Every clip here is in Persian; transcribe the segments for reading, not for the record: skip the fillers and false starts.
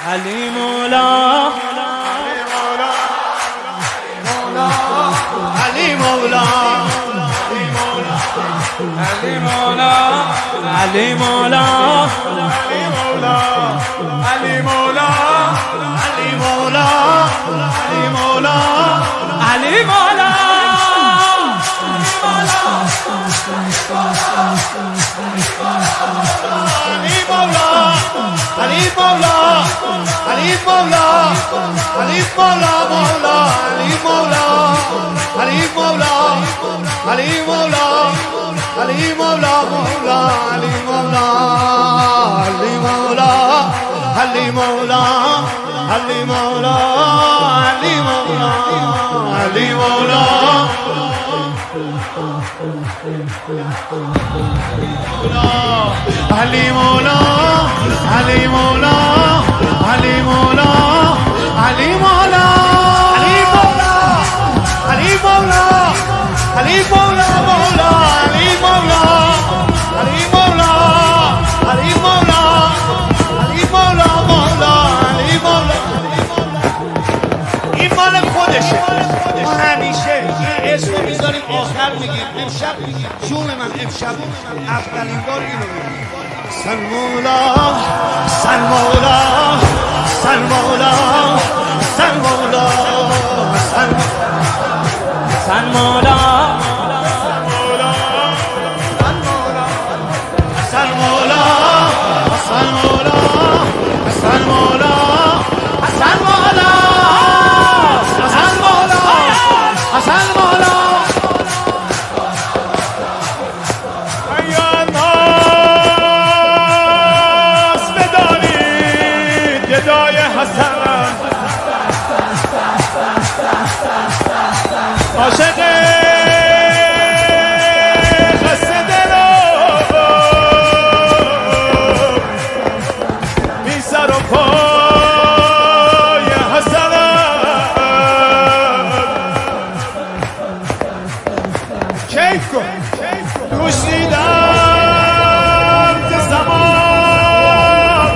علی مولا علی مولا علی مولا علی مولا علی مولا علی مولا علی مولا علی مولا علی مولا علی مولا علی مولا مولا علی مولا علی مولا علی مولا علی مولا مولا علی مولا علی مولا علی مولا علی مولا علی مولا علی مولا علی مولا علی مولا علی مولا علی مولا علی مولا علی مولا مولا علی مولا علی مولا علی مولا علی مولا مولا علی مولا این مال خودشه همیشه این اسمو میذاریم آخر میگیم امشب جون من امشب اولین بار اینو میگیم سن مولا سن مولا سن مولا سن مولا سن مولا سن مولا سن مولا سن مولا سن مولا حسن مولا حسن مولا ایا ناس بدانید گدای حسن عاشق خسته دلو بی سر و پای حسن کیف کن گوش دیدم که زمان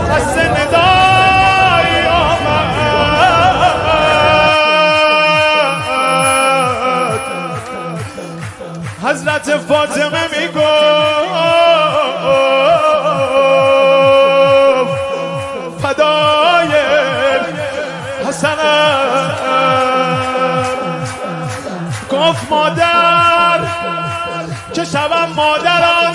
خسته ندایی آمد حضرت فاطمه میگفت فدای حسنم گفت مادر که شبم مادران